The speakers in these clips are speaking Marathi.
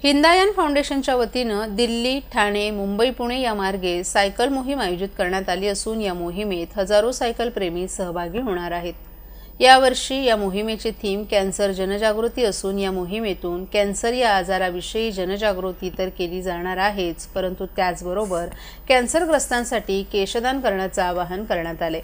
हिंदायन फाउंडेशनच्या वतीनं दिल्ली, ठाणे, मुंबई, पुणे या मार्गे सायकल मोहीम आयोजित करण्यात आली असून या मोहिमेत हजारो सायकल प्रेमी सहभागी होणार आहेत। यावर्षी या मोहिमेची थीम कॅन्सर जनजागृती असून या मोहिमेतून कॅन्सर या आजाराविषयी जनजागृती तर केली जाणार आहेच, परंतु त्याचबरोबर कॅन्सरग्रस्तांसाठी केशदान करण्याचं आवाहन करण्यात आले।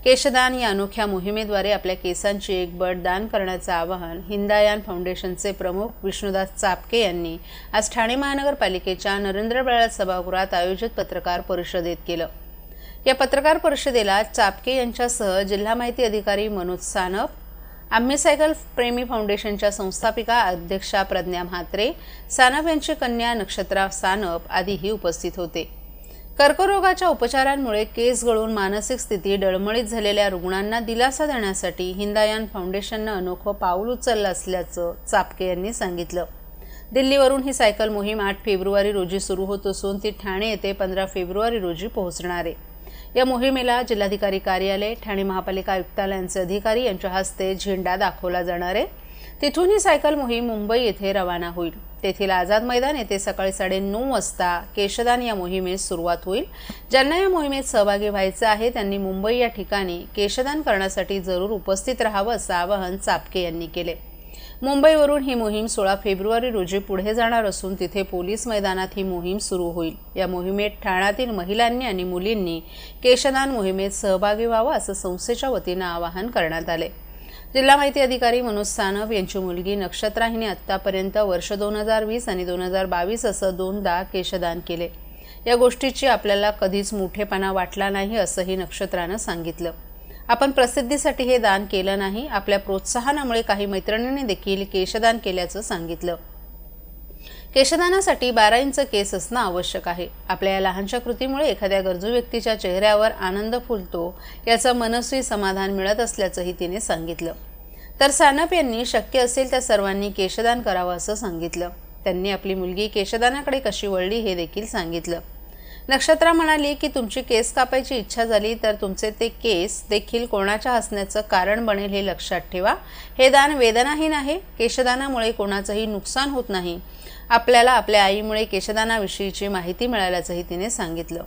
केशदान या अनोख्या मोहिमेद्वारे आपल्या केसांची एक बट दान करण्याचं आवाहन हिंदायन फाउंडेशनचे प्रमुख विष्णुदास चापके यांनी आज ठाणे महानगरपालिकेच्या नरेंद्र बळाळ सभागृहात आयोजित पत्रकार परिषदेत केलं। या पत्रकार परिषदेला चापके यांच्यासह जिल्हा माहिती अधिकारी मनोज सानप, आम्ही सायकल प्रेमी फाउंडेशनच्या संस्थापिका अध्यक्षा प्रज्ञा म्हात्रे, सानप यांची कन्या नक्षत्रा सानप आदीही उपस्थित होते। कर्करोगाच्या उपचारांमुळे केस गळून मानसिक स्थिती डळमळीत झालेल्या रुग्णांना दिलासा देण्यासाठी हिंदायन फाउंडेशननं अनोखं पाऊल उचललं असल्याचं चापके यांनी सांगितलं। दिल्लीवरून ही सायकल मोहीम 8 फेब्रुवारी रोजी सुरू होत असून ती ठाणे येथे 15 फेब्रुवारी रोजी पोहोचणार आहे। या मोहिमेला जिल्हाधिकारी कार्यालय, ठाणे महापालिका आयुक्तालयांचे अधिकारी यांच्या हस्ते झेंडा दाखवला जाणार आहे। तिथून ही सायकल मोहीम मुंबई येथे रवाना होईल। तेथील आझाद मैदान येथे सकाळी 9:30 वाजता केशदान या मोहिमेस सुरुवात होईल। ज्यांना या मोहिमेत सहभागी व्हायचं आहे त्यांनी मुंबई या ठिकाणी केशदान करण्यासाठी जरूर उपस्थित राहावं असं आवाहन चापके यांनी केले। मुंबईवरून ही मोहीम 16 फेब्रुवारी रोजी पुढे जाणार असून तिथे पोलीस मैदानात ही मोहीम सुरू होईल। या मोहिमेत ठाण्यातील महिलांनी आणि मुलींनी केशदान मोहिमेत सहभागी व्हावं असं संस्थेच्या वतीनं आवाहन करण्यात आले। जिल्हा माहिती अधिकारी मनोज सानप यांची मुलगी नक्षत्रा हिने आतापर्यंत वर्ष 2020 आणि 2022 असं 2दा केशदान केले। या गोष्टीची आपल्याला कधीच मोठेपणा वाटला नाही असंही नक्षत्रानं सांगितलं। आपण प्रसिद्धीसाठी हे दान केलं नाही, आपल्या प्रोत्साहनामुळे काही मैत्रिणींनी देखील केशदान केल्याचं सांगितलं। केशदानासाठी 12 इंच केस असणं आवश्यक आहे। आपल्या या लहानशा कृतीमुळे एखाद्या गरजू व्यक्तीच्या चेहऱ्यावर आनंद फुलतो, याचं मनस्वी समाधान मिळत असल्याचंही तिने सांगितलं। तर सानप यांनी शक्य असेल त्या सर्वांनी केशदान करावं असं सांगितलं। त्यांनी आपली मुलगी केशदानाकडे कशी वळली हे देखील सांगितलं। नक्षत्रा म्हणाली की तुमची केस कापायची इच्छा झाली तर तुमचे ते केस देखील कोणाच्या हसण्याचं कारण बनेल हे लक्षात ठेवा। हे दान वेदनाहीन आहे। केशदानामुळे कोणाचंही नुकसान होत नाही। आपल्याला आपल्या आईमुळे केशदानाविषयीची माहिती मिळाल्याचंही तिने सांगितलं।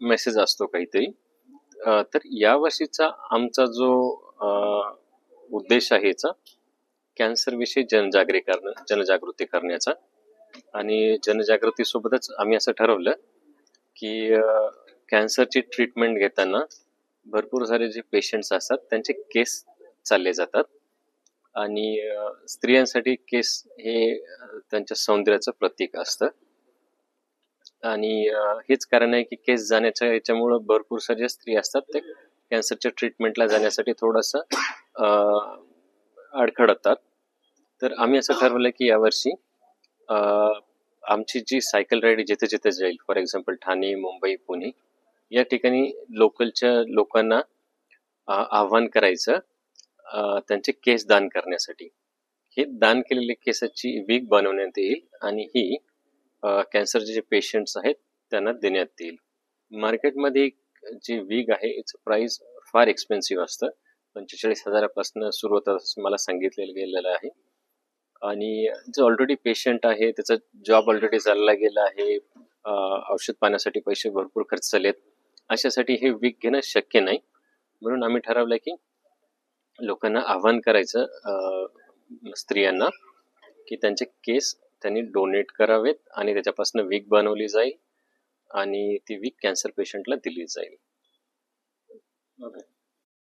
मेसेज असतो काहीतरी, तर या वर्षीचा आमचा जो उद्देश आहे कॅन्सर विषयी जनजागृती करण्याचा, आणि जनजागृती सोबतच आम्ही असं ठरवलं की कॅन्सरची ट्रीटमेंट घेताना भरपूर सारे जे पेशंट्स असतात त्यांचे केस चालले जातात, आणि स्त्रियांसाठी केस हे त्यांच्या सौंदर्याचं प्रतीक असतं, आणि हेच कारण आहे की केस जाण्याच्या याच्यामुळं भरपूर सारे स्त्री असतात ते कॅन्सरच्या ट्रीटमेंटला जाण्यासाठी थोडंसं अडखळतात। तर आम्ही असं ठरवलं की यावर्षी आमची जी सायकल राईड जिथे जिथे जाईल, फॉर एक्झाम्पल ठाणे, मुंबई, पुणे या ठिकाणी लोकलच्या लोकांना आव्हान करायचं त्यांचे केस दान करण्यासाठी। हे दान केलेले केसाची वीग बनवण्यात येईल आणि ही कॅन्सरचे जे पेशंट्स आहेत त्यांना देण्यात येईल। मार्केटमध्ये जी वीग आहे याचं प्राइस फार एक्सपेन्सिव्ह असतं, 45,000पासून सुरू होतं असं मला सांगितलेलं गेलेलं आहे। आणि जो ऑलरेडी पेशंट आहे त्याचा जॉब ऑलरेडी चालला गेला आहे, औषध पाण्यासाठी पैसे भरपूर खर्च झालेत, अशासाठी हे वीक घेणं शक्य नाही। म्हणून आम्ही ठरवलं की लोकांना आव्हान करायचं स्त्रियांना की त्यांचे केस त्यांनी डोनेट करावेत आणि त्याच्यापासून वीक बनवली जाईल आणि ती वीक कॅन्सर पेशंटला दिली जाईल।